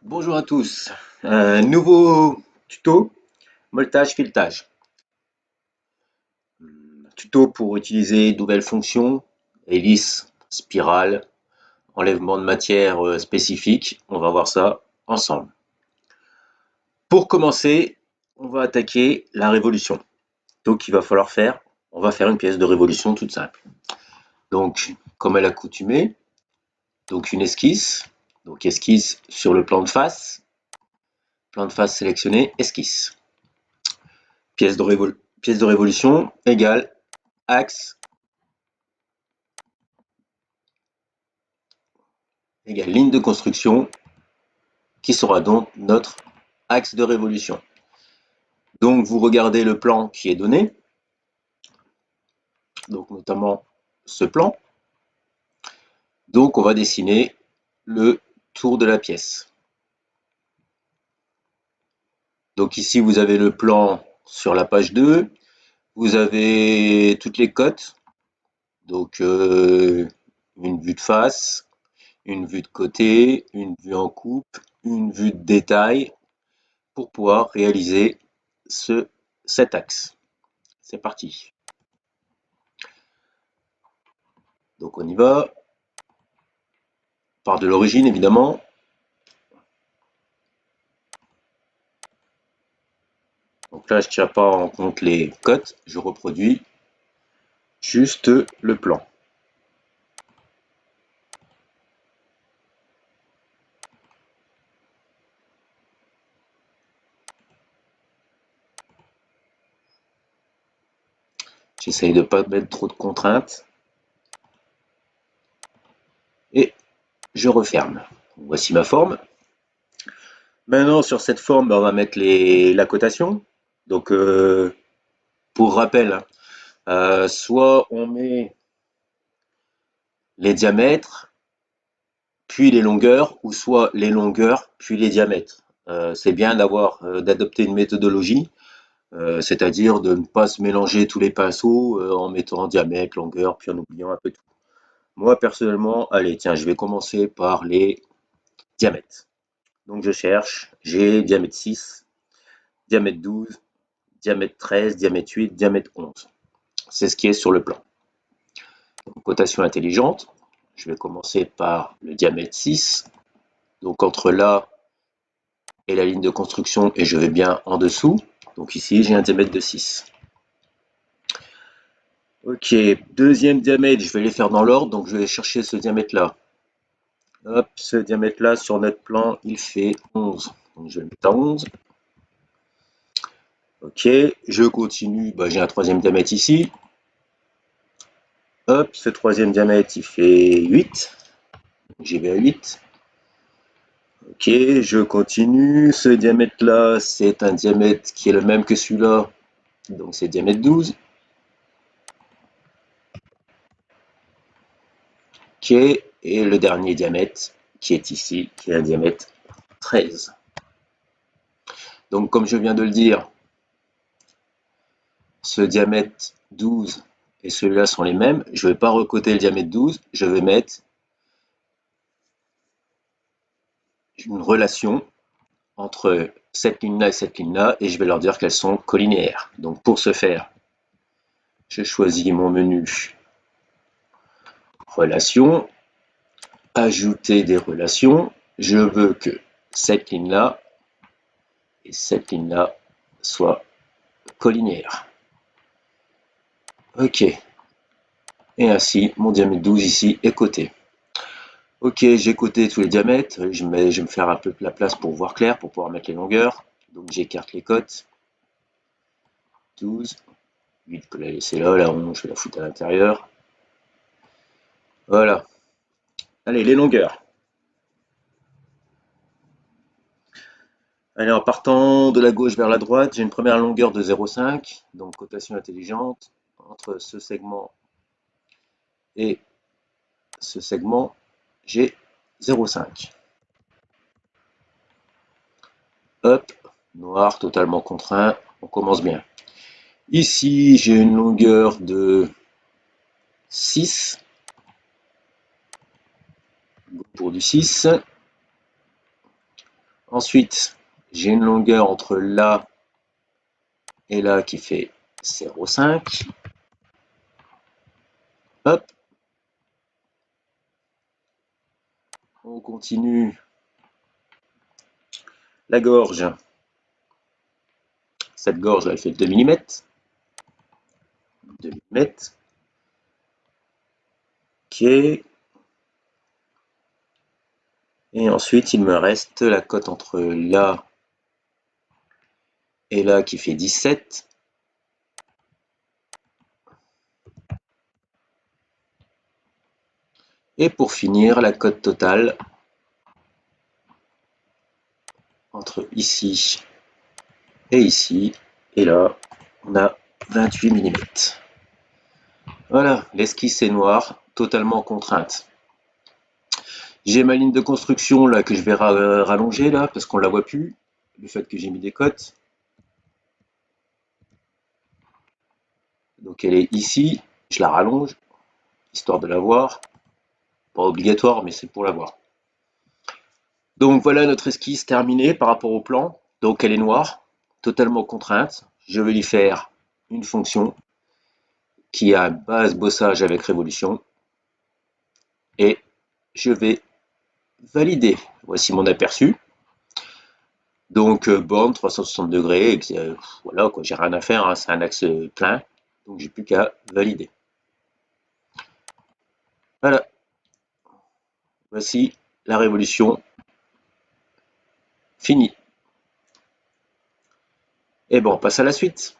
Bonjour à tous. Un nouveau tuto, molletage, filetage. Tuto pour utiliser de nouvelles fonctions, hélice, spirale, enlèvement de matière spécifique. On va voir ça ensemble. Pour commencer, on va attaquer la révolution. Donc il va falloir on va faire une pièce de révolution toute simple. Donc, comme à l'accoutumée, donc une esquisse. Donc esquisse sur le plan de face sélectionné, esquisse. Pièce de révolution égale axe égale ligne de construction qui sera donc notre axe de révolution. Donc vous regardez le plan qui est donné, donc notamment ce plan. Donc on va dessiner le tour de la pièce. Donc ici vous avez le plan sur la page 2, vous avez toutes les cotes, donc une vue de face, une vue de côté, une vue en coupe, une vue de détail pour pouvoir réaliser cet axe. C'est parti. Donc on y va. On part de l'origine évidemment. Donc là je ne tiens pas en compte les cotes, je reproduis juste le plan. J'essaye de ne pas mettre trop de contraintes. Et je referme. Voici ma forme. Maintenant, sur cette forme, on va mettre la cotation. Donc, pour rappel, soit on met les diamètres, puis les longueurs, ou soit les longueurs, puis les diamètres. C'est bien d'adopter une méthodologie, c'est-à-dire de ne pas se mélanger tous les pinceaux en mettant diamètre, longueur, puis en oubliant un peu tout. Moi, personnellement, allez, tiens, je vais commencer par les diamètres. Donc, je cherche, j'ai diamètre 6, diamètre 12, diamètre 13, diamètre 8, diamètre 11. C'est ce qui est sur le plan. Donc, cotation intelligente, je vais commencer par le diamètre 6. Donc, entre là et la ligne de construction, et je vais bien en dessous. Donc, ici, j'ai un diamètre de 6. Ok, deuxième diamètre, je vais les faire dans l'ordre, donc je vais chercher ce diamètre-là. Hop, ce diamètre-là, sur notre plan, il fait 11. Donc, je vais le mettre à 11. Ok, je continue, j'ai un troisième diamètre ici. Hop, ce troisième diamètre, il fait 8. J'y vais à 8. Ok, je continue. Ce diamètre-là, c'est un diamètre qui est le même que celui-là. Donc, c'est diamètre 12. Ok, et le dernier diamètre qui est ici, qui est un diamètre 13. Donc, comme je viens de le dire, ce diamètre 12 et celui-là sont les mêmes. Je ne vais pas recoter le diamètre 12, je vais mettre une relation entre cette ligne-là et cette ligne-là, et je vais leur dire qu'elles sont collinéaires. Donc pour ce faire, je choisis mon menu Relations, ajouter des relations. Je veux que cette ligne-là et cette ligne-là soient collinéaires. Ok. Et ainsi, mon diamètre 12 ici est coté. Ok, j'ai coté tous les diamètres. Je vais me faire un peu la place pour voir clair, pour pouvoir mettre les longueurs. Donc j'écarte les cotes. 12. 8, je peux la laisser là. La 11, je vais la foutre à l'intérieur. Voilà. Allez, les longueurs. Allez, en partant de la gauche vers la droite, j'ai une première longueur de 0,5, donc cotation intelligente. Entre ce segment et ce segment, j'ai 0,5. Hop, noir, totalement contraint, on commence bien. Ici, j'ai une longueur de 6, pour du 6. Ensuite, j'ai une longueur entre là et là qui fait 0,5. Hop, on continue la gorge. Cette gorge, elle fait 2 mm. 2 mm. Ok. Et ensuite, il me reste la cote entre là et là qui fait 17. Et pour finir, la cote totale entre ici et ici. Et là, on a 28 mm. Voilà, l'esquisse est noire, totalement contrainte. J'ai ma ligne de construction là que je vais rallonger là parce qu'on la voit plus. Le fait que j'ai mis des cotes. Donc elle est ici. Je la rallonge histoire de la voir. Pas obligatoire, mais c'est pour la voir. Donc voilà notre esquisse terminée par rapport au plan. Donc elle est noire, totalement contrainte. Je vais lui faire une fonction qui a base bossage avec révolution. Et je vais valider. Voici mon aperçu. Donc borne 360 degrés, voilà quoi, j'ai rien à faire, hein, c'est un axe plein, donc j'ai plus qu'à valider. Voilà, voici la révolution finie. Et bon, on passe à la suite.